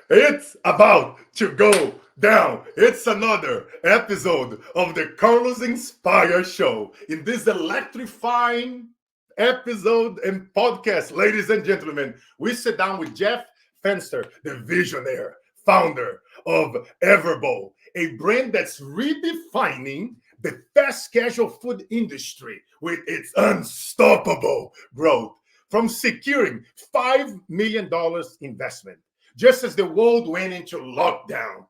It's about to go down. It's another episode of the Carlos Inspire Show. In this electrifying episode and podcast, ladies and gentlemen, we sit down with Jeff Fenster, the Visionaire, founder of Everbowl, a brand that's redefining the fast casual food industry with its unstoppable growth. From securing $5 million investment just as the world went into lockdown,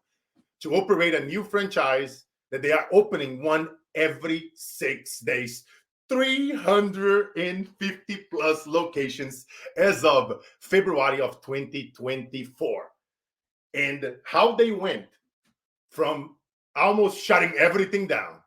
to operate a new franchise that they are opening one every 6 days, 350 plus locations as of February of 2024. And how they went from almost shutting everything down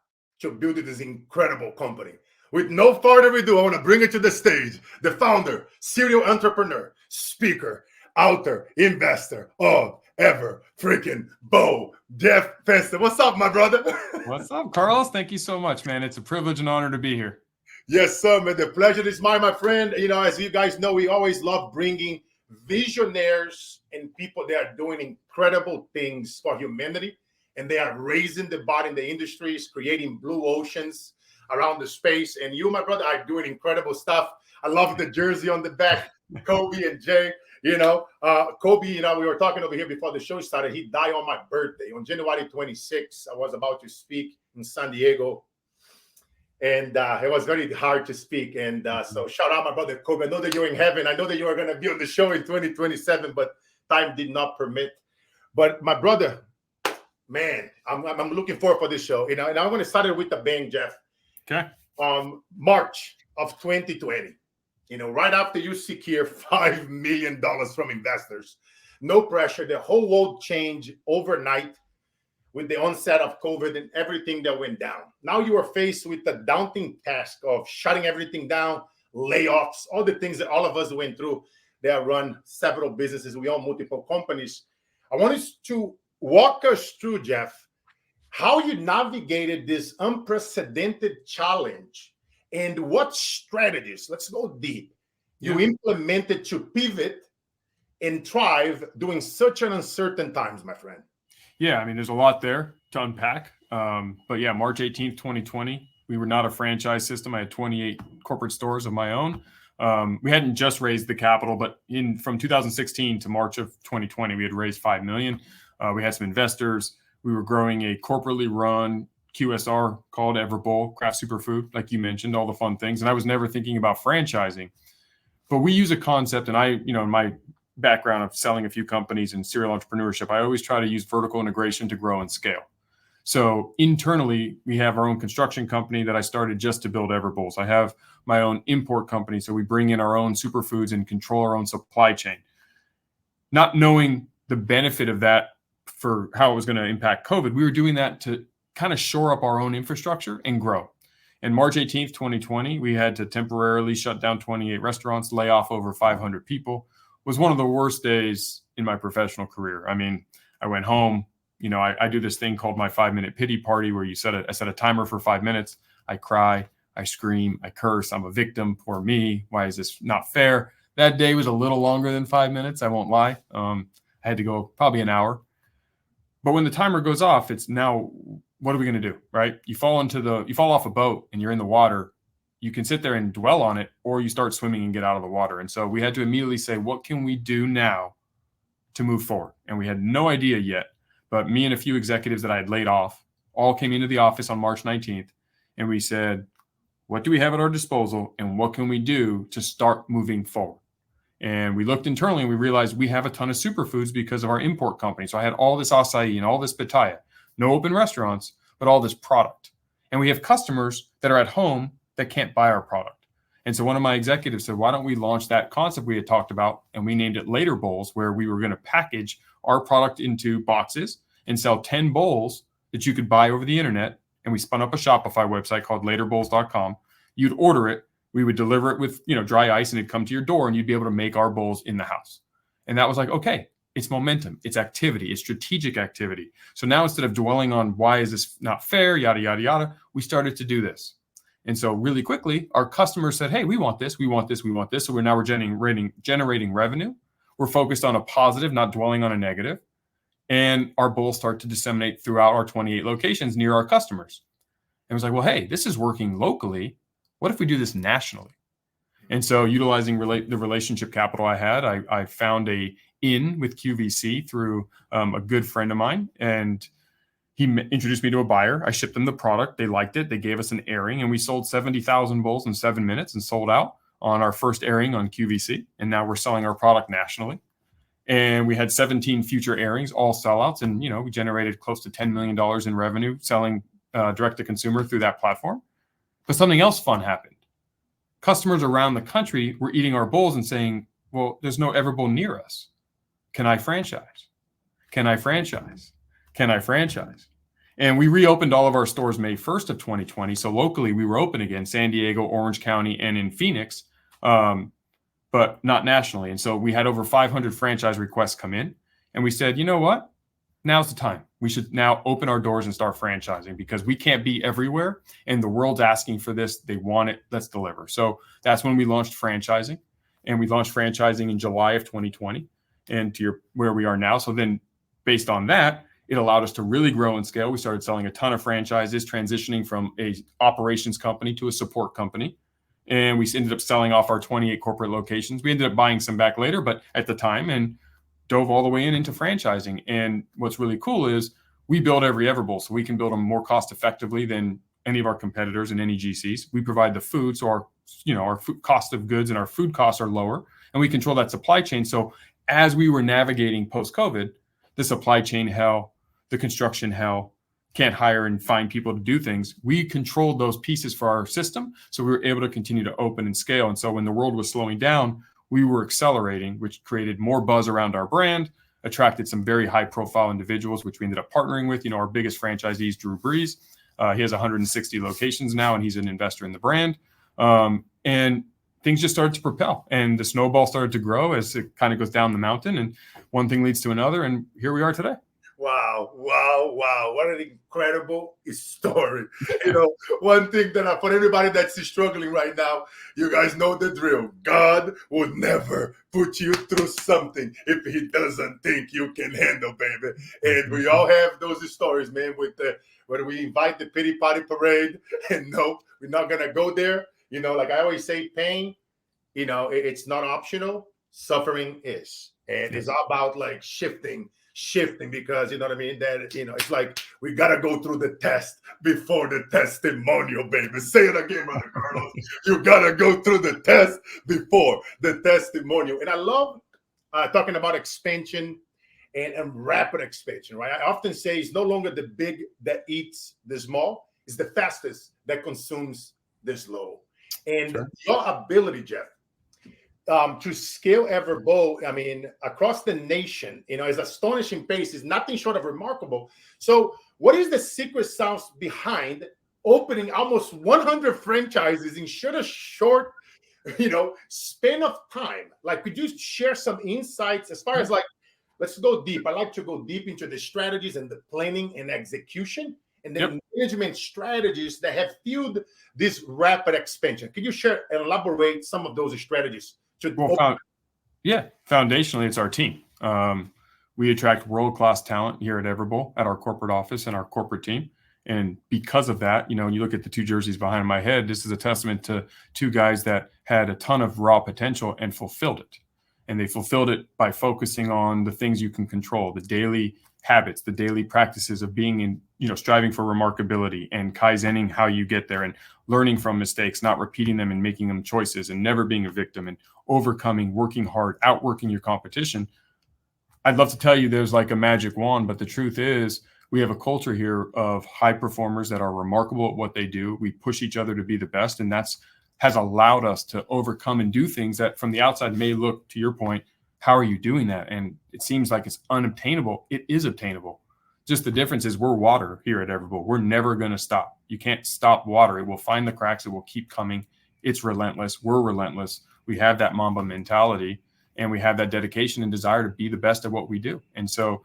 to building this incredible company. With no further ado, I want to bring it to the stage, the founder, serial entrepreneur, speaker, author, investor of Everbowl, Jeff Fenster. What's up, my brother? What's up, Carlos? Thank you so much, man. It's a privilege and honor to be here. Yes, sir, man. The pleasure is mine, my friend. You know, as you guys know, we always love bringing visionaries and people that are doing incredible things for humanity, and they are raising the bar in the industries, creating blue oceans around the space. And you, my brother, are doing incredible stuff. I love the jersey on the back, Kobe and Jay. You know, Kobe, you know, we were talking over here before the show started. He died on my birthday on January 26th. I was about to speak in San Diego, and it was very hard to speak. And so shout out my brother Kobe. I know that you're in heaven. I know that you are going to be on the show in 2027, but time did not permit. But my brother, man, I'm looking forward for this show. You know, and I'm going to start it with the bang, Jeff. Okay. March of 2020. You know, right after you secure $5 million from investors, no pressure, the whole world changed overnight with the onset of COVID and everything that went down. Now you are faced with the daunting task of shutting everything down, layoffs, all the things that all of us went through. They have run several businesses. We own multiple companies. I want you to walk us through, Jeff, how you navigated this unprecedented challenge. And what strategies, let's go deep, you implemented to pivot and thrive during such an uncertain times, my friend? Yeah, I mean, there's a lot there to unpack. But yeah, March 18th, 2020, we were not a franchise system. I had 28 corporate stores of my own. We hadn't just raised the capital, but from 2016 to March of 2020, we had raised $5 million. We had some investors. We were growing a corporately run QSR called Everbowl, craft superfood, like you mentioned, all the fun things. And I was never thinking about franchising, but we use a concept. And I, you know, in my background of selling a few companies and serial entrepreneurship, I always try to use vertical integration to grow and scale. So internally, we have our own construction company that I started just to build Everbowls. I have my own import company. So we bring in our own superfoods and control our own supply chain. Not knowing the benefit of that for how it was going to impact COVID, we were doing that to kind of shore up our own infrastructure and grow. And March 18th, 2020, we had to temporarily shut down 28 restaurants, lay off over 500 people. It was one of the worst days in my professional career. I mean, I went home, you know, I do this thing called my 5-minute pity party where I set a timer for 5 minutes. I cry, I scream, I curse. I'm a victim. Poor me. Why is this not fair? That day was a little longer than 5 minutes. I won't lie. I had to go probably an hour. But when the timer goes off, it's now, what are we going to do, right? You fall off a boat and you're in the water. You can sit there and dwell on it, or you start swimming and get out of the water. And so we had to immediately say, what can we do now to move forward? And we had no idea yet, but me and a few executives that I had laid off all came into the office on March 19th. And we said, what do we have at our disposal? And what can we do to start moving forward? And we looked internally and we realized we have a ton of superfoods because of our import company. So I had all this acai and all this pitaya, no open restaurants, but all this product. And we have customers that are at home that can't buy our product. And so one of my executives said, why don't we launch that concept we had talked about? And we named it Later Bowls, where we were going to package our product into boxes and sell 10 bowls that you could buy over the internet. And we spun up a Shopify website called laterbowls.com. You'd order it. We would deliver it with, dry ice, and it'd come to your door and you'd be able to make our bowls in the house. And that was like, okay, it's momentum, it's activity, it's strategic activity. So now instead of dwelling on why is this not fair, yada, yada, yada, we started to do this. And so really quickly, our customers said, hey, we want this, we want this, we want this. So we're generating revenue. we're focused on a positive, not dwelling on a negative. And our bowls start to disseminate throughout our 28 locations near our customers. And it was like, well, hey, this is working locally. What if we do this nationally? And so utilizing the relationship capital I had, I found a in with QVC through a good friend of mine. And he introduced me to a buyer. I shipped them the product. They liked it. They gave us an airing, and we sold 70,000 bowls in 7 minutes and sold out on our first airing on QVC. And now we're selling our product nationally. And we had 17 future airings, all sellouts. And, we generated close to $10 million in revenue selling direct to consumer through that platform. But something else fun happened. Customers around the country were eating our bowls and saying, well, there's no Everbowl near us. Can I franchise? Can I franchise? Can I franchise? And we reopened all of our stores May 1st of 2020. So locally, we were open again, San Diego, Orange County, and in Phoenix, but not nationally. And so we had over 500 franchise requests come in. And we said, you know what? Now's the time. We should now open our doors and start franchising because we can't be everywhere. And the world's asking for this. They want it. Let's deliver. So that's when we launched franchising. And we launched franchising in July of 2020 and where we are now. So then based on that, it allowed us to really grow and scale. We started selling a ton of franchises, transitioning from a operations company to a support company. And we ended up selling off our 28 corporate locations. We ended up buying some back later, but at the time, and dove all the way into franchising. And what's really cool is we build every Everbowl, so we can build them more cost effectively than any of our competitors and any GCs. We provide the food, so our food cost of goods and our food costs are lower, and we control that supply chain. So as we were navigating post-COVID, the supply chain hell, the construction hell, can't hire and find people to do things. We controlled those pieces for our system, so we were able to continue to open and scale. And so when the world was slowing down, we were accelerating, which created more buzz around our brand, attracted some very high-profile individuals, which we ended up partnering with. Our biggest franchisee is Drew Brees. He has 160 locations now, and he's an investor in the brand. And things just started to propel, and the snowball started to grow as it kind of goes down the mountain, and one thing leads to another, and here we are today. Wow. What an incredible story. One thing that for everybody that's struggling right now, you guys know the drill. God will never put you through something if he doesn't think you can handle, baby. And we all have those stories, man, with when we invite the pity party parade and no, we're not going to go there. Like I always say, pain, it's not optional. Suffering is. And it's all about like shifting because that it's like we gotta go through the test before the testimonial, baby. Say it again, Brother Carlos. You gotta go through the test before the testimonial. And I love talking about expansion and rapid expansion, right? I often say it's no longer the big that eats the small, it's the fastest that consumes the slow. And sure. Your ability, Jeff, to scale Everbowl, across the nation, is astonishing pace, is nothing short of remarkable. So what is the secret sauce behind opening almost 100 franchises in such a short, span of time? Like, could you share some insights as far as let's go deep. I like to go deep into the strategies and the planning and execution and then management strategies that have fueled this rapid expansion. Could you share and elaborate some of those strategies? Foundationally, it's our team. We attract world-class talent here at Everbowl at our corporate office and our corporate team. And because of that, when you look at the two jerseys behind my head, this is a testament to two guys that had a ton of raw potential and fulfilled it. And they fulfilled it by focusing on the things you can control, the daily habits, the daily practices of being in, striving for remarkability and kaizening how you get there and learning from mistakes, not repeating them and making them choices and never being a victim and overcoming, working hard, outworking your competition. I'd love to tell you there's like a magic wand, but the truth is we have a culture here of high performers that are remarkable at what they do. We push each other to be the best, and has allowed us to overcome and do things that from the outside may look, to your point, how are you doing that? And it seems like it's unobtainable. It is obtainable. Just the difference is we're water here at Everbowl. We're never going to stop. You can't stop water. It will find the cracks. It will keep coming. It's relentless. We're relentless. We have that Mamba mentality, and we have that dedication and desire to be the best at what we do. And so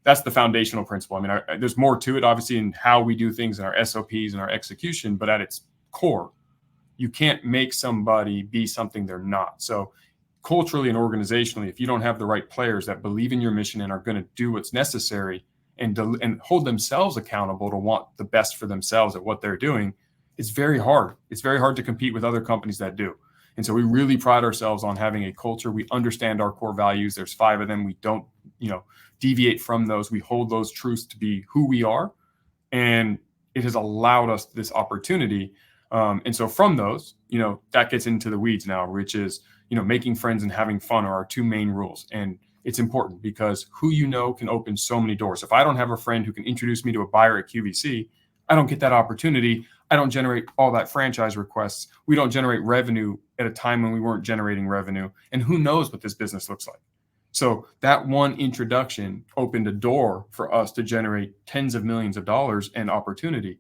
that's the foundational principle. There's more to it, obviously, in how we do things in our SOPs and our execution, but at its core, you can't make somebody be something they're not. So culturally and organizationally, if you don't have the right players that believe in your mission and are going to do what's necessary and hold themselves accountable to want the best for themselves at what they're doing, it's very hard. It's very hard to compete with other companies that do. And so we really pride ourselves on having a culture. We understand our core values. There's 5 of them. We don't, deviate from those. We hold those truths to be who we are. And it has allowed us this opportunity. And so from those, that gets into the weeds now, which is, making friends and having fun are our 2 main rules. And it's important because who can open so many doors. If I don't have a friend who can introduce me to a buyer at QVC, I don't get that opportunity. I don't generate all that franchise requests. We don't generate revenue at a time when we weren't generating revenue. And who knows what this business looks like. So that one introduction opened a door for us to generate tens of millions of dollars and opportunity.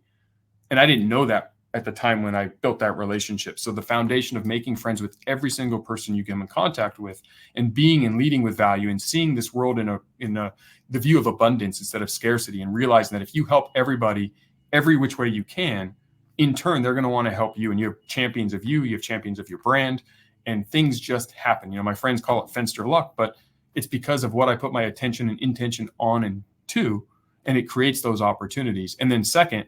And I didn't know that at the time when I built that relationship. So the foundation of making friends with every single person you come in contact with, and being and leading with value, and seeing this world in the view of abundance instead of scarcity, and realizing that if you help everybody every which way you can, in turn, they're going to want to help you. And you have champions of you have champions of your brand, and things just happen. My friends call it Fenster luck, but it's because of what I put my attention and intention on and to, and it creates those opportunities. And then second,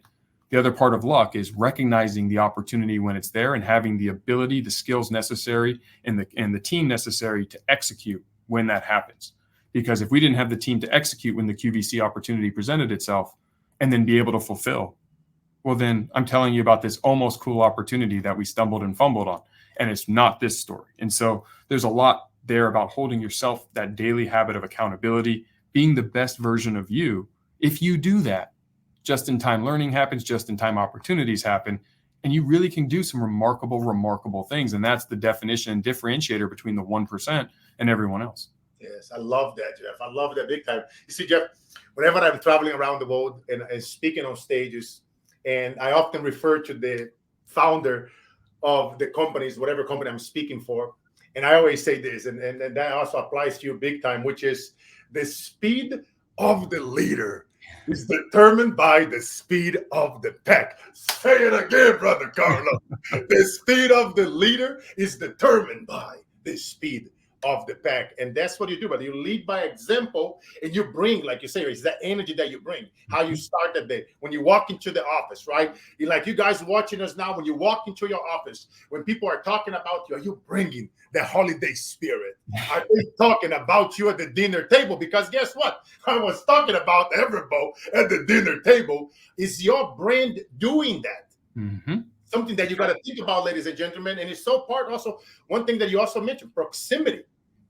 the other part of luck is recognizing the opportunity when it's there and having the ability, the skills necessary, and the team necessary to execute when that happens. Because if we didn't have the team to execute when the QVC opportunity presented itself and then be able to fulfill, well, then I'm telling you about this almost cool opportunity that we stumbled and fumbled on. And it's not this story. And so there's a lot there about holding yourself, that daily habit of accountability, being the best version of you. If you do that, just-in-time learning happens, just-in-time opportunities happen, and you really can do some remarkable things. And that's the definition and differentiator between the 1% and everyone else. Yes, I love that, Jeff. I love that big time. You see, Jeff, whenever I'm traveling around the world and speaking on stages, and I often refer to the founder of the companies, whatever company I'm speaking for, and I always say this, and that also applies to you big time, which is the speed of the leader is determined by the speed of the pack. Say it again, Brother Carlos. The speed of the leader is determined by the speed of the pack. And that's what you do, but you lead by example, and you bring, like you say, it's that energy that you bring, how you start the day, when you walk into the office, right? Like you guys watching us now, when you walk into your office, when people are talking about you, are you bringing the holiday spirit? Are they talking about you at the dinner table? Because guess what? I was talking about Everbowl at the dinner table. Is your brand doing that? Mm-hmm. Something that you got to think about, ladies and gentlemen. And it's so part also, one thing that you also mentioned, proximity.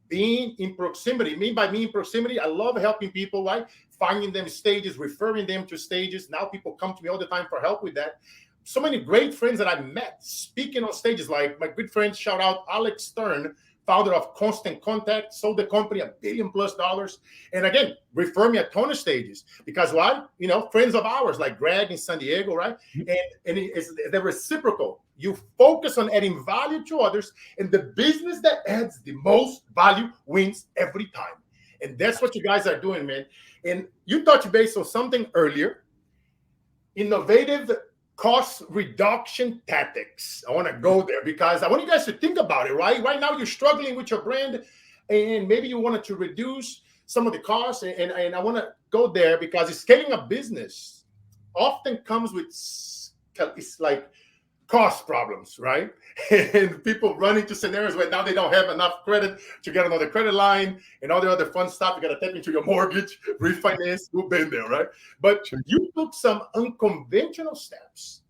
Being in proximity. By being in proximity, I love helping people, right? Finding them stages, referring them to stages. Now people come to me all the time for help with that. So many great friends that I met speaking on stages, like my good friend, shout out Alex Stern, founder of Constant Contact, sold the company $1 billion+. And again, refer me a ton of stages, because why? Friends of ours like Greg in San Diego, right? And it's the reciprocal. You focus on adding value to others, and the business that adds the most value wins every time. And that's what you guys are doing, man. And you touched base on something earlier, innovative cost reduction tactics. I want to go there because I want you guys to think about it, right? Right now, you're struggling with your brand, and maybe you wanted to reduce some of the costs. And I want to go there because scaling a business often comes with, it's like cost problems, right? And people run into scenarios where now they don't have enough credit to get another credit line and all the other fun stuff. You got to tap into your mortgage, refinance. We've been there, right? But you took some unconventional steps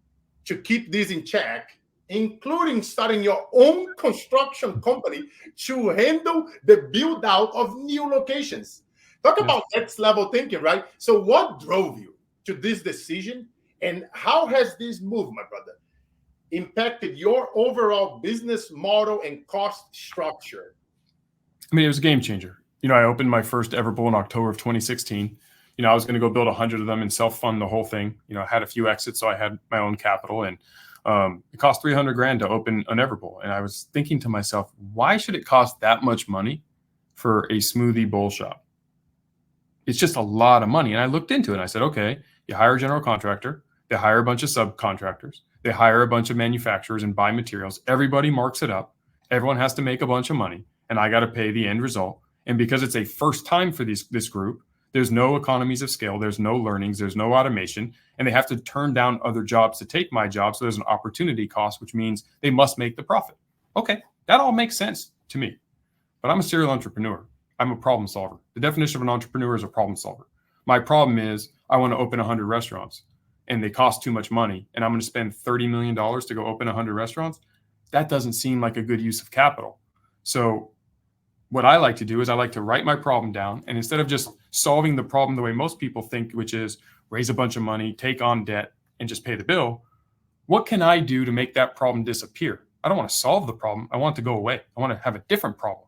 to keep this in check, including starting your own construction company to handle the build out of new locations. Talk about next level thinking, right? So what drove you to this decision, and how has this move, my brother, impacted your overall business model and cost structure? I mean, it was a game changer. I opened my first Everbowl in October of 2016. I was going to go build 100 of them and self-fund the whole thing. I had a few exits, so I had my own capital, and it cost $300,000 to open an Everbowl. And I was thinking to myself, why should it cost that much money for a smoothie bowl shop? It's just a lot of money. And I looked into it and I said, okay, you hire a general contractor, they hire a bunch of subcontractors, they hire a bunch of manufacturers and buy materials. Everybody marks it up. Everyone has to make a bunch of money. and I got to pay the end result. And because it's a first time for this group, there's no economies of scale, there's no learnings, there's no automation, and they have to turn down other jobs to take my job. So there's an opportunity cost, which means they must make the profit. Okay, that all makes sense to me. But I'm a serial entrepreneur. I'm a problem solver. The definition of an entrepreneur is a problem solver. My problem is I want to open 100 restaurants and they cost too much money, and I'm going to spend $30 million to go open 100 restaurants. That doesn't seem like a good use of capital. So what I like to do is I like to write my problem down, and instead of just solving the problem the way most people think, which is raise a bunch of money, take on debt, and just pay the bill, what can I do to make that problem disappear? I don't want to solve the problem. I want it to go away. I want to have a different problem.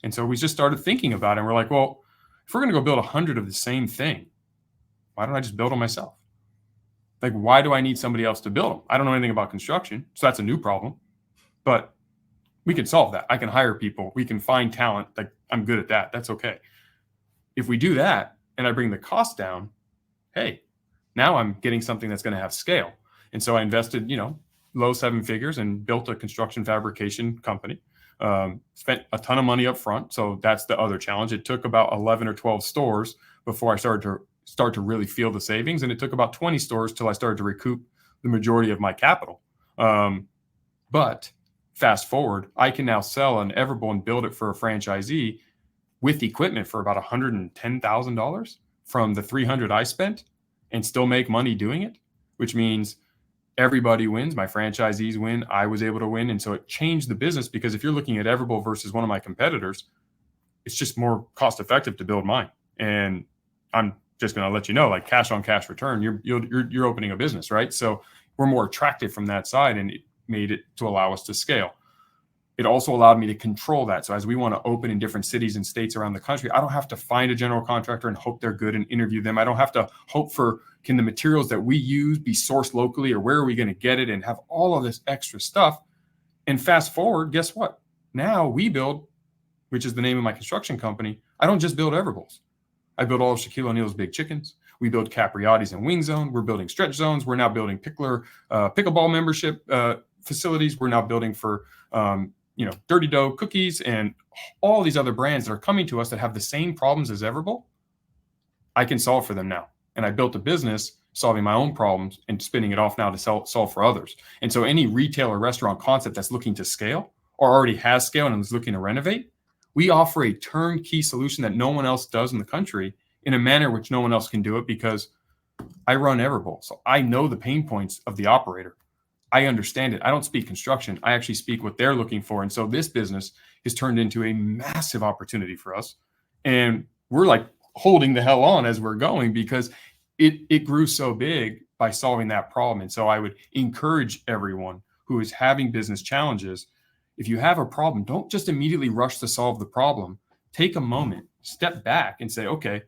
And so we just started thinking about it, and we're like, well, if we're going to go build 100 of the same thing, why don't I just build them myself? Like, why do I need somebody else to build them? I don't know anything about construction, so that's a new problem. But we can solve that. I can hire people. We can find talent. Like, I'm good at that. That's okay. If we do that and I bring the cost down, hey, now I'm getting something that's going to have scale. And so I invested, low 7 figures and built a construction fabrication company. Spent a ton of money up front. So that's the other challenge. It took about 11 or 12 stores before I started to really feel the savings. And it took about 20 stores till I started to recoup the majority of my capital. But fast forward, I can now sell an Everbowl and build it for a franchisee with equipment for about $110,000 from the $300 I spent, and still make money doing it, which means everybody wins. My franchisees win. I was able to win. And so it changed the business, because if you're looking at Everbowl versus one of my competitors, it's just more cost effective to build mine. And I'm just going to let you know, like, cash on cash return, you're opening a business, right? So we're more attractive from that side, and it made it to allow us to scale. It also allowed me to control that. So as we want to open in different cities and states around the country, I don't have to find a general contractor and hope they're good and interview them. I don't have to hope for, can the materials that we use be sourced locally, or where are we going to get it, and have all of this extra stuff. And fast forward, guess what? Now we build, which is the name of my construction company. I don't just build Everbowls. I build all of Shaquille O'Neal's big chickens. We build Capriotti's and Wing Zone. We're building stretch zones. We're now building pickleball membership facilities. We're now building for Dirty Dough cookies and all these other brands that are coming to us that have the same problems as Everbowl. I can solve for them now. And I built a business solving my own problems and spinning it off now to solve for others. And so any retail or restaurant concept that's looking to scale, or already has scale and is looking to renovate, we offer a turnkey solution that no one else does in the country, in a manner which no one else can do it, because I run Everbowl. So I know the pain points of the operator. I understand it. I don't speak construction. I actually speak what they're looking for. And so this business has turned into a massive opportunity for us. And we're like holding the hell on as we're going, because it grew so big by solving that problem. And so I would encourage everyone who is having business challenges, if you have a problem, don't just immediately rush to solve the problem. Take a moment, step back and say, okay,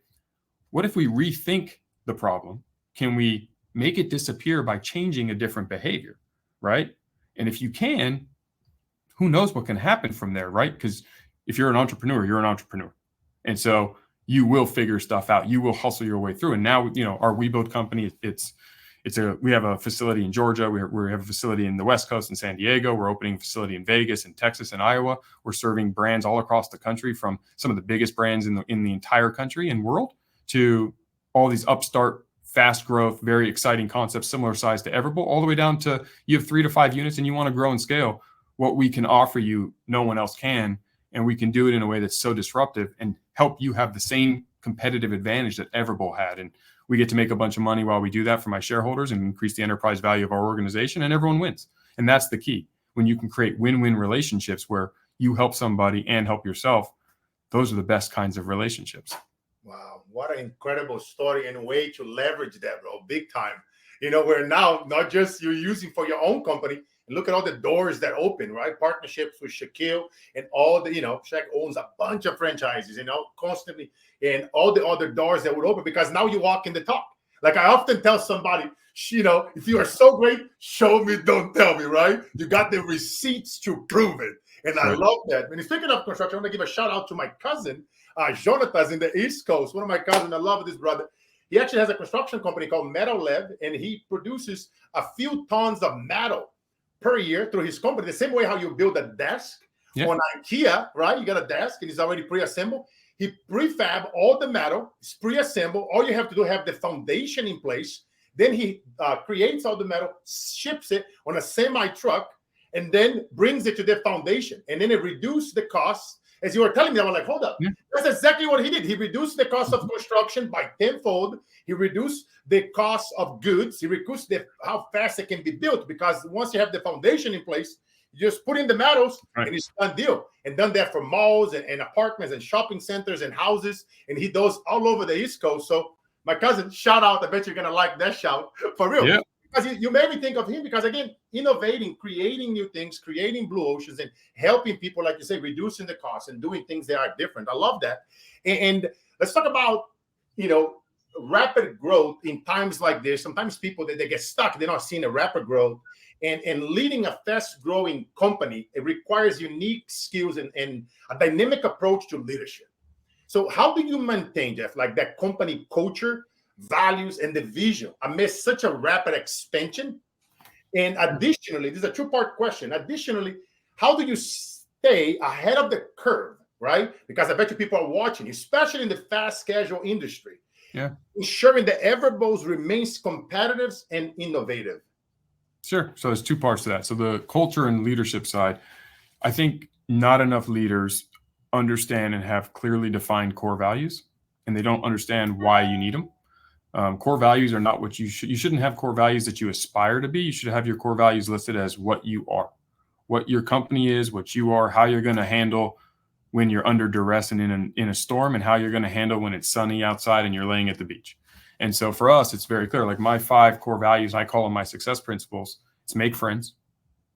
what if we rethink the problem? Can we make it disappear by changing a different behavior? Right? And if you can, who knows what can happen from there, right? Because if you're an entrepreneur, you're an entrepreneur. And so you will figure stuff out. You will hustle your way through. And now, our We Build company, we have a facility in Georgia. We have a facility in the West Coast in San Diego. We're opening a facility in Vegas, in Texas, and Iowa. We're serving brands all across the country, from some of the biggest brands in the entire country and world to all these upstart, fast growth, very exciting concepts, similar size to Everbowl, all the way down to you have 3 to 5 units and you want to grow and scale. What we can offer you, no one else can. And we can do it in a way that's so disruptive and help you have the same competitive advantage that Everbowl had. And we get to make a bunch of money while we do that for my shareholders and increase the enterprise value of our organization, and everyone wins. And that's the key. When you can create win-win relationships where you help somebody and help yourself, those are the best kinds of relationships. Wow, what an incredible story and way to leverage that, bro, big time. Where now not just you're using for your own company, and look at all the doors that open, right? Partnerships with Shaquille and all the, Shaq owns a bunch of franchises, constantly, and all the other doors that would open, because now you walk in the talk. Like I often tell somebody, if you are so great, show me, don't tell me, right? You got the receipts to prove it. And I love that. And speaking of construction, I want to give a shout out to my cousin, Jonathan's in the East Coast. One of my cousins, I love this brother. He actually has a construction company called Metal Lab, and he produces a few tons of metal per year through his company. The same way how you build a desk Yeah. On IKEA, right? You got a desk and it's already pre-assembled. He prefab all the metal, it's pre-assembled. All you have to do have the foundation in place. Then he creates all the metal, ships it on a semi truck, and then brings it to the foundation. And then it reduces the cost. As you were telling me, I was like, hold up. Yeah. That's exactly what he did. He reduced the cost of construction by tenfold. He reduced the cost of goods. He reduced how fast it can be built, because once you have the foundation in place, you just put in the metals, right, and it's done deal. And done that for malls and apartments and shopping centers and houses. And he does all over the East Coast. So my cousin, shout out. I bet you're going to like that shout. For real. Yeah. Because you made me think of him, because, again, innovating, creating new things, creating blue oceans, and helping people, like you say, reducing the cost and doing things that are different. I love that. And let's talk about, rapid growth in times like this. Sometimes people, they get stuck. They're not seeing a rapid growth. And leading a fast-growing company, it requires unique skills and a dynamic approach to leadership. So how do you maintain, Jeff, like that company culture, values, and the vision amidst such a rapid expansion? And additionally, this is a two-part question. Additionally, how do you stay ahead of the curve, right? Because I bet you people are watching, especially in the fast casual industry. Yeah. Ensuring that Everbowl remains competitive and innovative. Sure. So there's two parts to that. So the culture and leadership side, I think not enough leaders understand and have clearly defined core values, and they don't understand why you need them. Core values are not what you shouldn't have core values that you aspire to be. You should have your core values listed as what you are, what your company is, what you are, how you're going to handle when you're under duress and in a storm, and how you're going to handle when it's sunny outside and you're laying at the beach. And so for us, it's very clear. Like my 5 core values, I call them my success principles. It's make friends.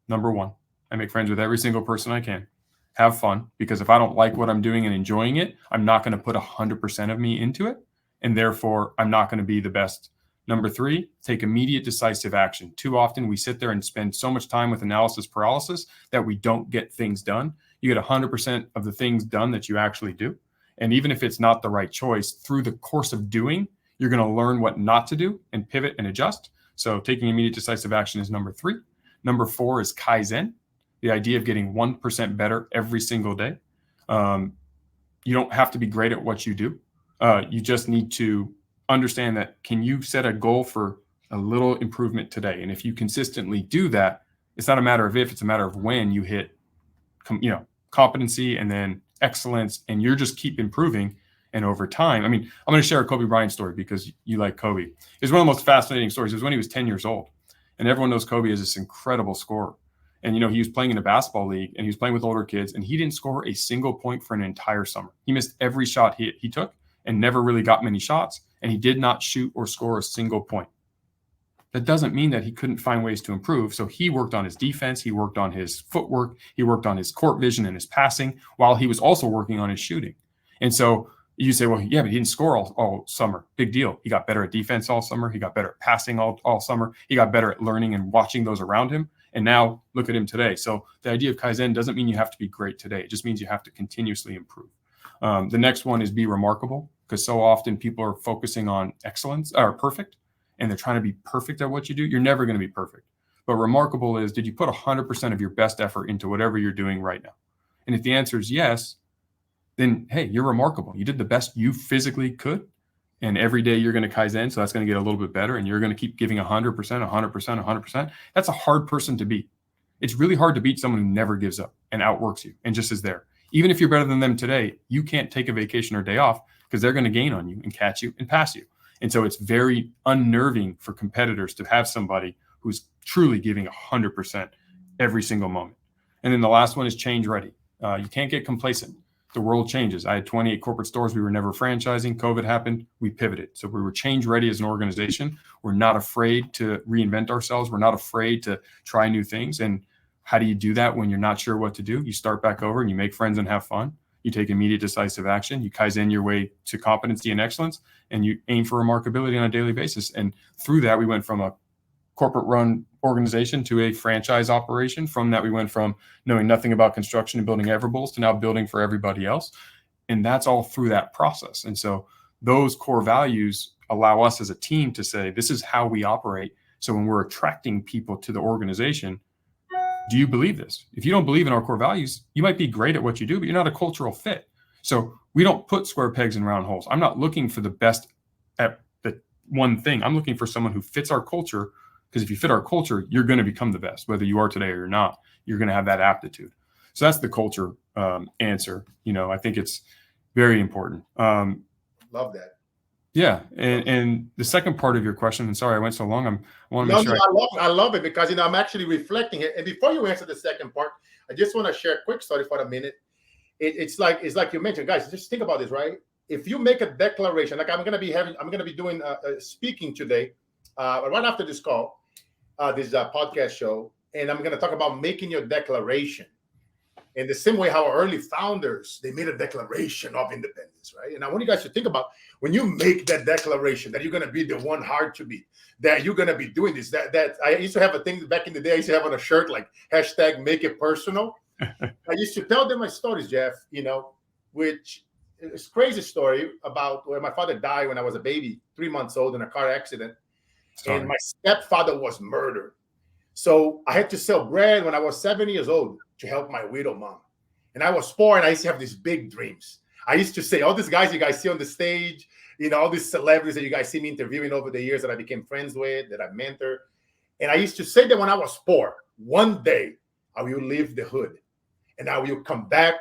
Number 1, I make friends with every single person I can. Have fun, because if I don't like what I'm doing and enjoying it, I'm not going to put 100% of me into it. And therefore, I'm not going to be the best. Number 3, take immediate decisive action. Too often we sit there and spend so much time with analysis paralysis that we don't get things done. You get 100% of the things done that you actually do. And even if it's not the right choice, through the course of doing, you're going to learn what not to do and pivot and adjust. So taking immediate decisive action is number 3. Number 4 is Kaizen, the idea of getting 1% better every single day. You don't have to be great at what you do. You just need to understand that, can you set a goal for a little improvement today? And if you consistently do that, it's not a matter of if, it's a matter of when you hit, competency and then excellence, and you're just keep improving. And over time, I mean, I'm going to share a Kobe Bryant story because you like Kobe. It's one of the most fascinating stories. It was when he was 10 years old, and everyone knows Kobe is this incredible scorer. And, he was playing in a basketball league, and he was playing with older kids, and he didn't score a single point for an entire summer. He missed every shot he took and never really got many shots. And he did not shoot or score a single point. That doesn't mean that he couldn't find ways to improve. So he worked on his defense. He worked on his footwork. He worked on his court vision and his passing, while he was also working on his shooting. And so you say, well, yeah, but he didn't score all summer. Big deal. He got better at defense all summer. He got better at passing all summer. He got better at learning and watching those around him. And now look at him today. So the idea of Kaizen doesn't mean you have to be great today. It just means you have to continuously improve. The next one is be remarkable, because so often people are focusing on excellence or perfect, and they're trying to be perfect at what you do. You're never going to be perfect. But remarkable is, did you put 100% of your best effort into whatever you're doing right now? And if the answer is yes, then, hey, you're remarkable. You did the best you physically could. And every day you're going to Kaizen. So that's going to get a little bit better. And you're going to keep giving 100%, 100%, 100%. That's a hard person to beat. It's really hard to beat someone who never gives up and outworks you and just is there. Even if you're better than them today, you can't take a vacation or day off, because they're going to gain on you and catch you and pass you. And so it's very unnerving for competitors to have somebody who's truly giving 100% every single moment. And then the last one is change ready. You can't get complacent. The world changes. I had 28 corporate stores. We were never franchising. COVID happened. We pivoted. So we were change ready as an organization. We're not afraid to reinvent ourselves. We're not afraid to try new things. And how do you do that when you're not sure what to do? You start back over and you make friends and have fun. You take immediate decisive action. You Kaizen your way to competency and excellence, and you aim for remarkability on a daily basis. And through that, we went from a corporate run organization to a franchise operation. From that, we went from knowing nothing about construction and building Everbowls to now building for everybody else. And that's all through that process. And so those core values allow us as a team to say, this is how we operate. So when we're attracting people to the organization, Do you believe this? If you don't believe in our core values, you might be great at what you do, but you're not a cultural fit. So we don't put square pegs in round holes. I'm not looking for the best at the one thing. I'm looking for someone who fits our culture, because if you fit our culture, you're going to become the best, whether you are today or you're not. You're going to have that aptitude. So that's the culture answer. I think it's very important. Love that. Yeah. And the second part of your question, and sorry I went so long, I want to make sure. I love it because, I'm actually reflecting it. And before you answer the second part, I just want to share a quick story for a minute. It's like you mentioned, guys, just think about this, right? If you make a declaration, like I'm going to be doing speaking today, right after this call, this podcast show, and I'm going to talk about making your declaration. In the same way how our early founders, they made a declaration of independence, right? And I want you guys to think about when you make that declaration that you're going to be the one hard to beat, that you're going to be doing this, that I used to have a thing back in the day, I used to have on a shirt like #MakeItPersonal. I used to tell them my stories, Jeff, which is a crazy story about where my father died when I was a baby, 3 months old in a car accident. Sorry. And my stepfather was murdered. So I had to sell bread when I was 7 years old to help my widow mom. And I was poor and I used to have these big dreams. I used to say, all these guys you guys see on the stage, all these celebrities that you guys see me interviewing over the years that I became friends with, that I mentored. And I used to say that when I was poor, one day I will leave the hood and I will come back.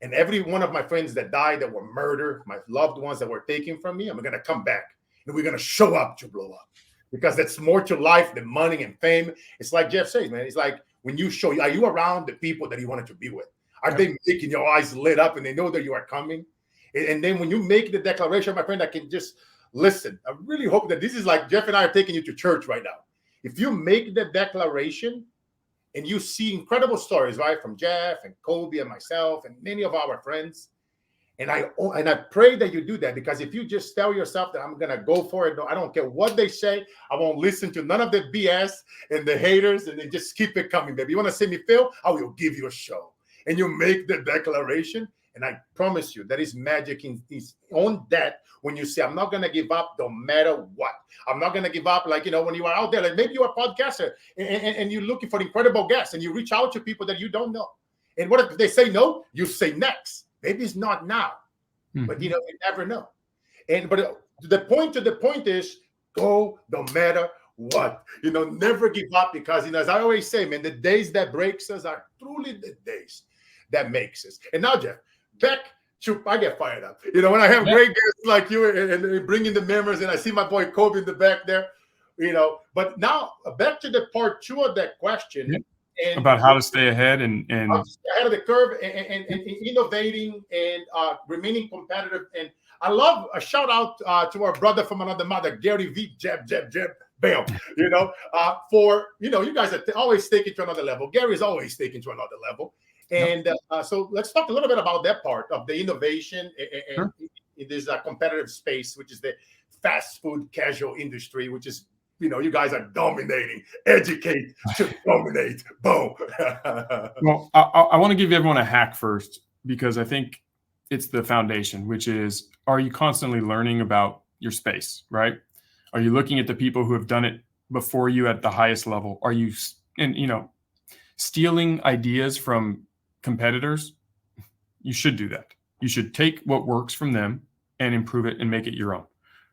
And every one of my friends that died, that were murdered, my loved ones that were taken from me, I'm going to come back and we're going to show up to blow up. Because that's more to life than money and fame. It's like Jeff says, man. It's like when you are you around the people that you wanted to be with? Are they making your eyes lit up and they know that you are coming? And then when you make the declaration, my friend, I can just listen. I really hope that this is like Jeff and I are taking you to church right now. If you make the declaration and you see incredible stories, right, from Jeff and Kobe and myself and many of our friends, and I pray that you do that, because if you just tell yourself that I'm going to go for it, no, I don't care what they say. I won't listen to none of the BS and the haters, and then just keep it coming, baby. You want to see me fail? I will give you a show. And you make the declaration, and I promise you that is magic on that when you say, I'm not going to give up no matter what. I'm not going to give up, like, when you are out there, like maybe you're a podcaster and you're looking for incredible guests and you reach out to people that you don't know. And what if they say no? You say next. Maybe it's not now, but you never know. But the point is, go no matter what. Never give up, because as I always say, man, the days that breaks us are truly the days that makes us. And now, Jeff, back to I get fired up. When I have great guests like you and bringing the memories, and I see my boy Kobe in the back there. But now back to the part 2 of that question. Yep. And about how to stay ahead and ahead of the curve and innovating and remaining competitive. And I love a shout out to our brother from another mother, Gary V. Jeb, bam. For you guys are always taking to another level. Gary's always taking to another level. And so let's talk a little bit about that part of the innovation and in this competitive space, which is the fast food casual industry, which is you guys are dominating. Educate to dominate. Boom. Well, I want to give everyone a hack first, because I think it's the foundation, which is, are you constantly learning about your space, right? Are you looking at the people who have done it before you at the highest level? Are you, stealing ideas from competitors? You should do that. You should take what works from them and improve it and make it your own,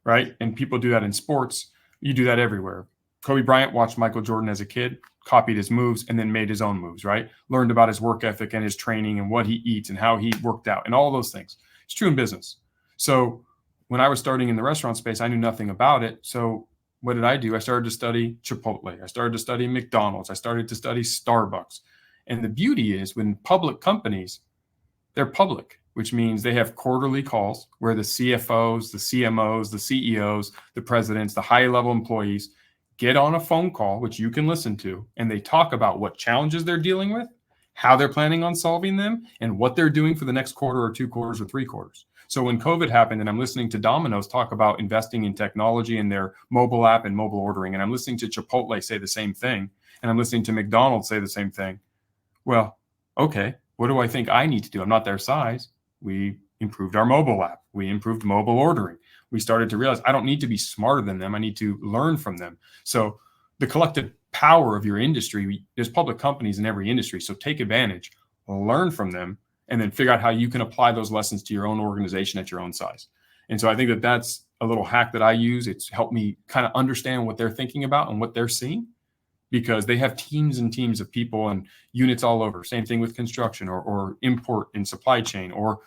right? And people do that in sports. You do that everywhere. Kobe Bryant watched Michael Jordan as a kid, copied his moves, and then made his own moves, right? Learned about his work ethic and his training and what he eats and how he worked out and all those things. It's true in business. So when I was starting in the restaurant space, I knew nothing about it. So what did I do? I started to study Chipotle. I started to study McDonald's. I started to study Starbucks. And the beauty is, when public companies, they're public, which means they have quarterly calls where the CFOs, the CMOs, the CEOs, the presidents, the high-level employees get on a phone call, which you can listen to, and they talk about what challenges they're dealing with, how they're planning on solving them, and what they're doing for the next quarter or 2 quarters or 3 quarters. So when COVID happened, and I'm listening to Domino's talk about investing in technology in their mobile app and mobile ordering, and I'm listening to Chipotle say the same thing, and I'm listening to McDonald's say the same thing. Well, okay, what do I think I need to do? I'm not their size. We improved our mobile app. We improved mobile ordering. We started to realize I don't need to be smarter than them. I need to learn from them. So the collective power of your industry. There's public companies in every industry. So take advantage, learn from them, and then figure out how you can apply those lessons to your own organization at your own size. And so I think that that's a little hack that I use. It's helped me kind of understand what they're thinking about and what they're seeing, because they have teams and teams of people and units all over. Same thing with construction or import and supply chain, or,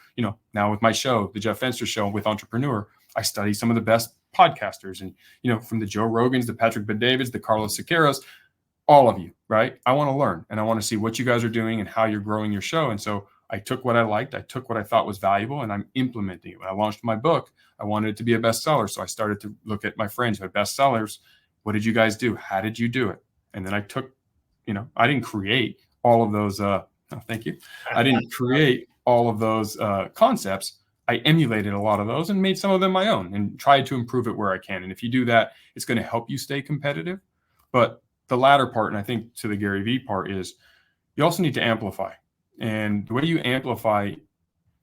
now with my show, the Jeff Fenster Show with Entrepreneur, I study some of the best podcasters, and, from the Joe Rogans, the Patrick Bet-Davids, the Carlos Siqueiros, all of you, right? I want to learn, and I want to see what you guys are doing and how you're growing your show. And so I took what I liked, I took what I thought was valuable, and I'm implementing it. When I launched my book, I wanted it to be a bestseller. So I started to look at my friends who had bestsellers. What did you guys do? How did you do it? And then I took, I didn't create all of those. Thank you. I didn't create all of those concepts. I emulated a lot of those and made some of them my own and tried to improve it where I can. And if you do that, it's going to help you stay competitive. But the latter part, and I think to the Gary Vee part, is you also need to amplify. And the way you amplify,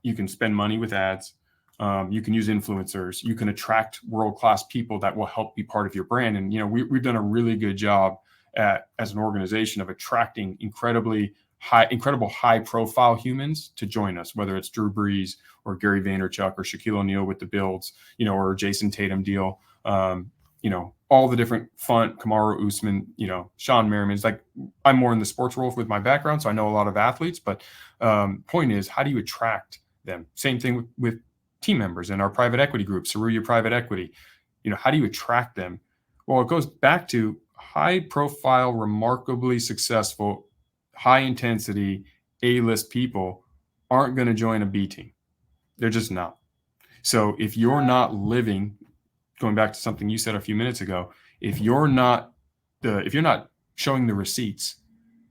you can spend money with ads. You can use influencers. You can attract world-class people that will help be part of your brand. And, we've done a really good job as an organization of attracting incredible high-profile humans to join us, whether it's Drew Brees or Gary Vaynerchuk or Shaquille O'Neal with the Builds, or Jason Tatum deal, all the different Kamaru Usman, Sean Merriman's. Like, I'm more in the sports world with my background, so I know a lot of athletes, but point is, how do you attract them? Same thing with team members in our private equity group, Saruya Private Equity. How do you attract them? Well, it goes back to high profile, remarkably successful, high intensity, A-list people aren't going to join a B team. They're just not. So if you're not living, going back to something you said a few minutes ago, if you're not showing the receipts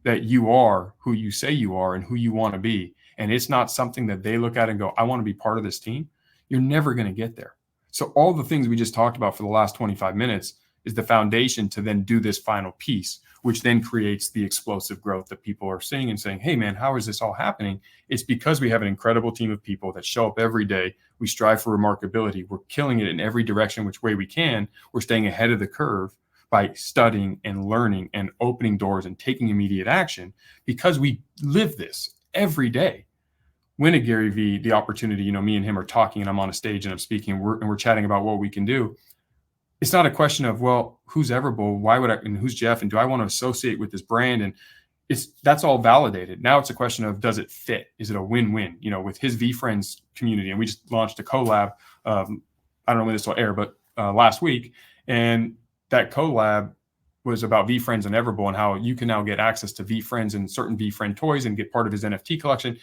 that you are who you say you are and who you want to be, and it's not something that they look at and go, I want to be part of this team, you're never going to get there. So all the things we just talked about for the last 25 minutes is the foundation to then do this final piece, which then creates the explosive growth that people are seeing and saying, hey man, how is this all happening? It's because we have an incredible team of people that show up every day. We strive for remarkability. We're killing it in every direction, which way we can. We're staying ahead of the curve by studying and learning and opening doors and taking immediate action, because we live this every day. When a Gary Vee, the opportunity, me and him are talking and I'm on a stage and I'm speaking and we're chatting about what we can do. It's not a question of, well, who's Everbowl? Why would I, and who's Jeff? And do I want to associate with this brand? And that's all validated. Now it's a question of, does it fit? Is it a win-win? With his VFriends community. And we just launched a collab. I don't know when this will air, but last week. And that collab was about VFriends and Everbowl and how you can now get access to VFriends and certain VFriend toys and get part of his NFT collection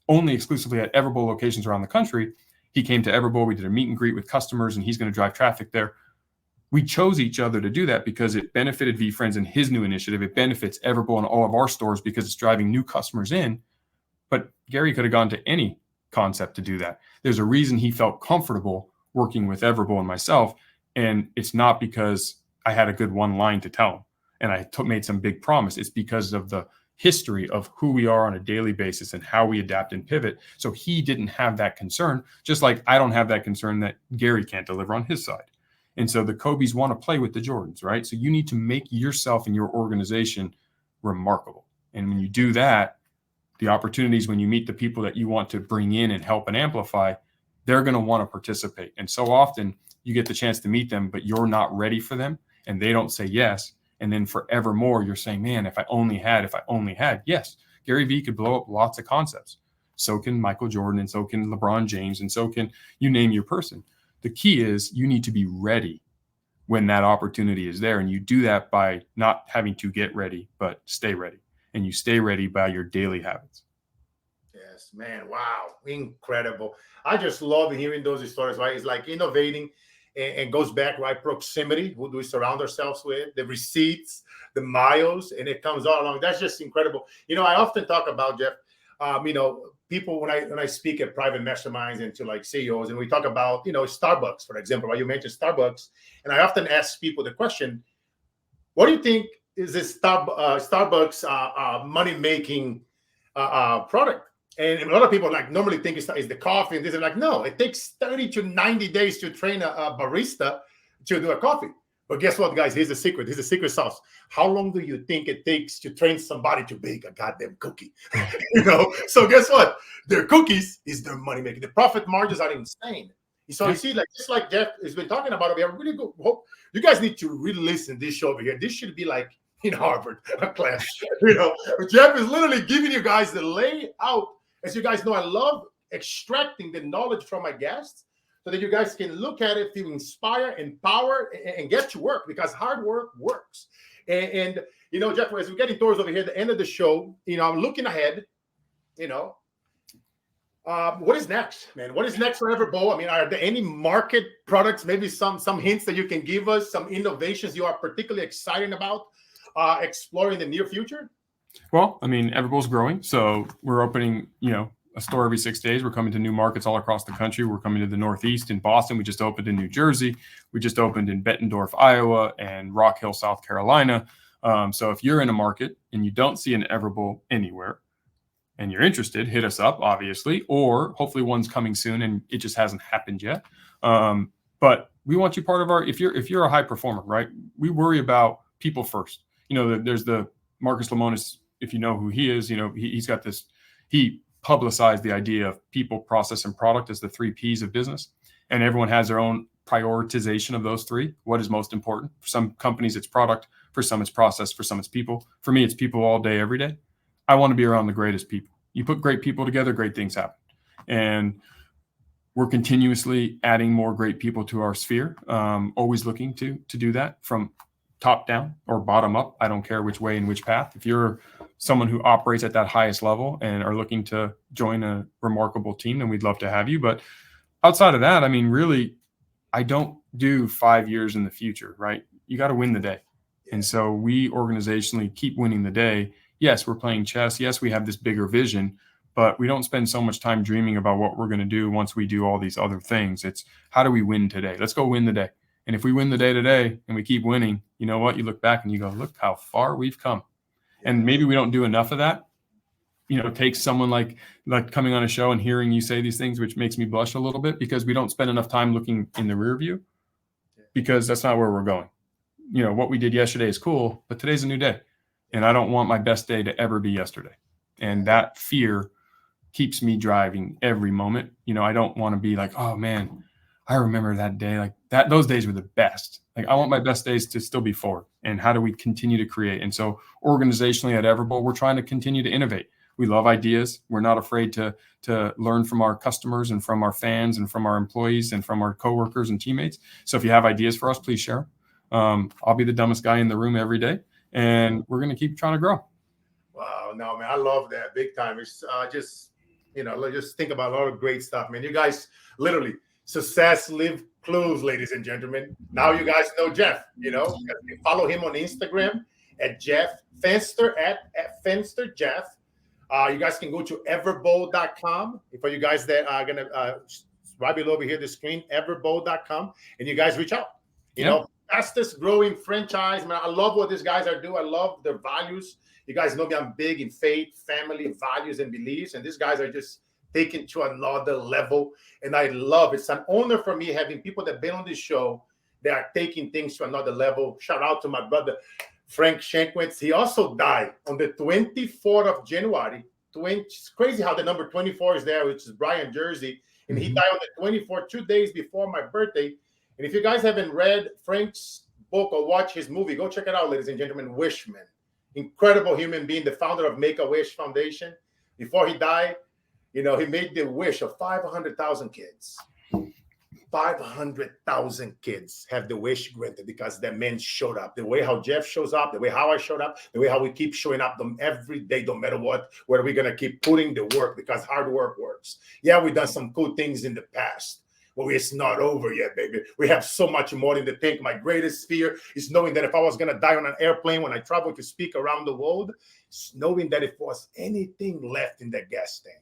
only exclusively at Everbowl locations around the country. He came to Everbowl. We did a meet and greet with customers, and he's going to drive traffic there. We chose each other to do that because it benefited VFriends and his new initiative. It benefits Everbowl and all of our stores because it's driving new customers in. But Gary could have gone to any concept to do that. There's a reason he felt comfortable working with Everbowl and myself. And it's not because I had a good one line to tell him and I made some big promise. It's because of the history of who we are on a daily basis and how we adapt and pivot. So he didn't have that concern, just like I don't have that concern that Gary can't deliver on his side. And so the Kobe's want to play with the Jordans, right? So you need to make yourself and your organization remarkable. And when you do that, the opportunities when you meet the people that you want to bring in and help and amplify, they're going to want to participate. And so often you get the chance to meet them, but you're not ready for them and they don't say yes. And then forevermore, you're saying, man, if I only had, yes, Gary Vee could blow up lots of concepts. So can Michael Jordan, and so can LeBron James, and so can you name your person. The key is you need to be ready when that opportunity is there. And you do that by not having to get ready, but stay ready. And you stay ready by your daily habits. Yes, man. Wow. Incredible. I just love hearing those stories, right? It's like innovating and goes back, right? Proximity. Who do we surround ourselves with? The receipts, the miles, and it comes all along. That's just incredible. I often talk about, Jeff, people when I speak at private masterminds and to like CEOs, and we talk about, Starbucks, for example, right? You mentioned Starbucks. And I often ask people the question, what do you think is this Starbucks money-making product? And a lot of people normally think it's the coffee, and this is like, no, it takes 30 to 90 days to train a barista to do a coffee. But guess what, guys? Here's the secret. Here's the secret sauce. How long do you think it takes to train somebody to bake a goddamn cookie? So guess what? Their cookies is their money making. The profit margins are insane. So you see, like just like Jeff has been talking about, we have really good hope. You guys need to really listen to this show over here. This should be like in Harvard class. Jeff is literally giving you guys the layout. As you guys know, I love extracting the knowledge from my guests so that you guys can look at it, feel inspired, empowered, and get to work, because hard work works. And Jeff, as we're getting towards over here, the end of the show, I'm looking ahead, what is next, man? What is next for Everbowl? I mean, are there any market products, maybe some hints that you can give us, some innovations you are particularly excited about exploring in the near future? Well, I mean, Everbowl's growing. So we're opening, a store every 6 days. We're coming to new markets all across the country. We're coming to the Northeast in Boston. We just opened in New Jersey. We just opened in Bettendorf, Iowa, and Rock Hill, South Carolina. So if you're in a market and you don't see an Everbowl anywhere and you're interested, hit us up, obviously, or hopefully one's coming soon and it just hasn't happened yet. But we want you part of our, if you're a high performer, right? We worry about people first. There's the Marcus Lemonis, if you know who he is, he's got this, he publicized the idea of people, process, and product as the 3 Ps of business. And everyone has their own prioritization of those 3. What is most important? For some companies, it's product. For some, it's process. For some, it's people. For me, it's people all day, every day. I want to be around the greatest people. You put great people together, great things happen. And we're continuously adding more great people to our sphere, always looking to do that from top down or bottom up. I don't care which way and which path. If you're someone who operates at that highest level and are looking to join a remarkable team, then we'd love to have you. But outside of that, I mean, really, I don't do 5 years in the future, right? You got to win the day. And so we organizationally keep winning the day. Yes, we're playing chess. Yes, we have this bigger vision, but we don't spend so much time dreaming about what we're going to do once we do all these other things. It's how do we win today? Let's go win the day. And if we win the day today and we keep winning, you know what? You look back and you go, look how far we've come. And maybe we don't do enough of that. Take someone like coming on a show and hearing you say these things, which makes me blush a little bit, because we don't spend enough time looking in the rear view, because that's not where we're going. What we did yesterday is cool, but today's a new day. And I don't want my best day to ever be yesterday. And that fear keeps me driving every moment. I don't want to be like, oh man, I remember that day, like that, those days were the best. Like I want my best days to still be forward. And how do we continue to create? And so organizationally at Everbowl, we're trying to continue to innovate. We love ideas. We're not afraid to learn from our customers and from our fans and from our employees and from our coworkers and teammates. So if you have ideas for us, please share them. I'll be the dumbest guy in the room every day, and we're going to keep trying to grow. Wow, no, man, I love that big time. It's just think about a lot of great stuff, man. You guys literally success live clues, ladies and gentlemen. Now you guys know Jeff. You follow him on Instagram at Jeff Fenster at Fenster Jeff. You guys can go to everbowl.com. For you guys that are gonna right below over here the screen, everbowl.com, and you guys reach out. Fastest growing franchise, man. I love what these guys are doing. I love their values. You guys know me, I'm big in faith, family, values, and beliefs, and these guys are just taken to another level. And I love it. It's an honor for me having people that have been on this show that are taking things to another level. Shout out to my brother Frank Shankwitz. He also died on the 24th of January. It's crazy how the number 24 is there, which is Brian Jersey. And he died on the 24th, 2 days before my birthday. And if you guys haven't read Frank's book or watched his movie, go check it out, ladies and gentlemen. Wishman, incredible human being, the founder of Make-A-Wish Foundation. Before he died, he made the wish of 500,000 kids. 500,000 kids have the wish granted because that man showed up. The way how Jeff shows up, the way how I showed up, the way how we keep showing up every day, no matter what, where we're going to keep putting the work, because hard work works. Yeah, we've done some cool things in the past, but it's not over yet, baby. We have so much more than to think. My greatest fear is knowing that if I was going to die on an airplane when I travel to speak around the world, knowing that if there was anything left in that gas tank.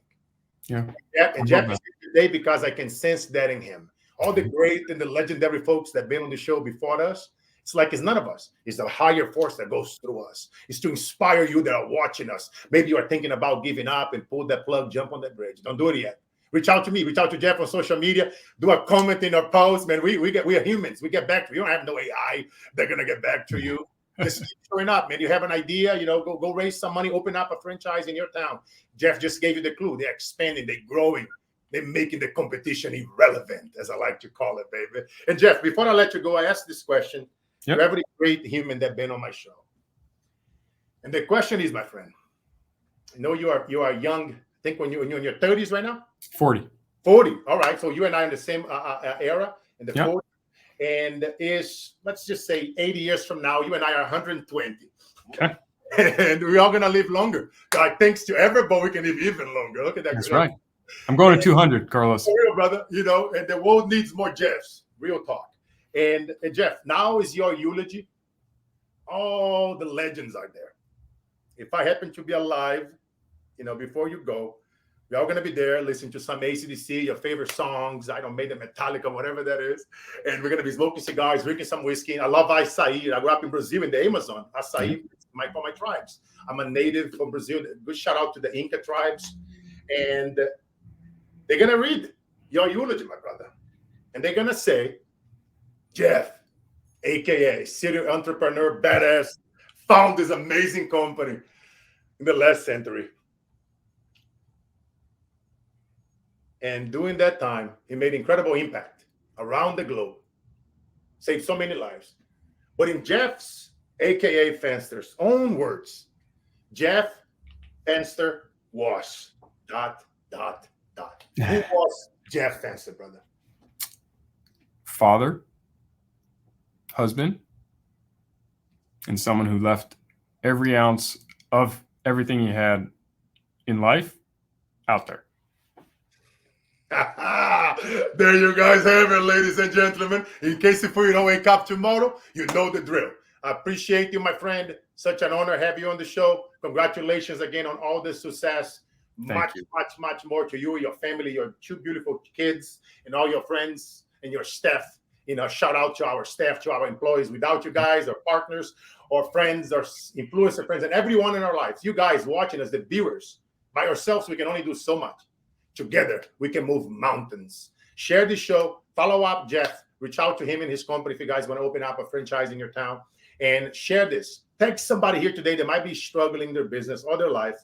Yeah. And Jeff is here today because I can sense that in him. All the great and the legendary folks that have been on the show before us, it's like it's none of us. It's the higher force that goes through us. It's to inspire you that are watching us. Maybe you are thinking about giving up and pull that plug, jump on that bridge. Don't do it yet. Reach out to me. Reach out to Jeff on social media. Do a comment in our post, man. We are humans. We get back to you. You don't have no AI. They're gonna get back to you. Just keep showing up, man. You have an idea, go raise some money, open up a franchise in your town. Jeff just gave you the clue. They're expanding, they're growing, they're making the competition irrelevant, as I like to call it, baby. And Jeff, before I let you go, I asked this question to every great human that's been on my show. And the question is, my friend, I know you are young. I think when you're in your 30s right now? 40. 40. All right. So you and I are in the same era, in the 40s. And let's just say 80 years from now, you and I are 120. Okay. And we're all going to live longer. God, thanks to Everbowl, we can live even longer. Look at that. That's right. I'm going to 200, Carlos. For real, brother. And the world needs more Jeffs. Real talk. And Jeff, now is your eulogy. All the legends are there. If I happen to be alive, before you go, we're all going to be there listening to some AC/DC, your favorite songs. I don't make the Metallica, whatever that is. And we're going to be smoking cigars, drinking some whiskey. I love açaí. I grew up in Brazil in the Amazon. Açaí for my tribes. I'm a native from Brazil. Good shout out to the Inca tribes. And they're going to read your eulogy, my brother. And they're going to say, Jeff, a.k.a. serial entrepreneur, badass, found this amazing company in the last century. And during that time, he made incredible impact around the globe, saved so many lives. But in Jeff's, a.k.a. Fenster's own words, Jeff Fenster was ... Who was Jeff Fenster, brother? Father, husband, and someone who left every ounce of everything he had in life out there. There you guys have it, ladies and gentlemen. In case if you don't wake up tomorrow, you know the drill. I appreciate you, my friend. Such an honor to have you on the show. Congratulations again on all the success. Much more to you, your family, your two beautiful kids, and all your friends and your staff. Shout out to our staff, to our employees. Without you guys, our partners, or friends, or influencer friends, and everyone in our lives, you guys watching us, the viewers, by ourselves, we can only do so much. Together, we can move mountains. Share this show. Follow up Jeff. Reach out to him and his company if you guys want to open up a franchise in your town. And share this. Text somebody here today that might be struggling in their business or their life.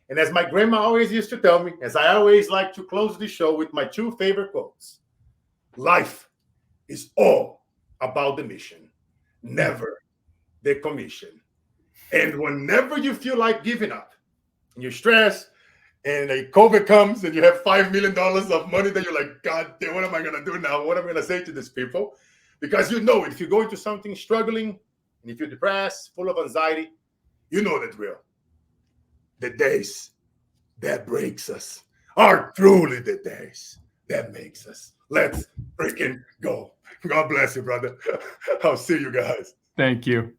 And as my grandma always used to tell me, as I always like to close the show with my two favorite quotes, life is all about the mission, never the commission. And whenever you feel like giving up and you're stressed, and a COVID comes and you have $5 million of money, that you're like, God damn, what am I going to do now? What am I going to say to these people? Because if you go into something struggling, and if you're depressed, full of anxiety, you know the drill. The days that breaks us are truly the days that makes us. Let's freaking go. God bless you, brother. I'll see you guys. Thank you.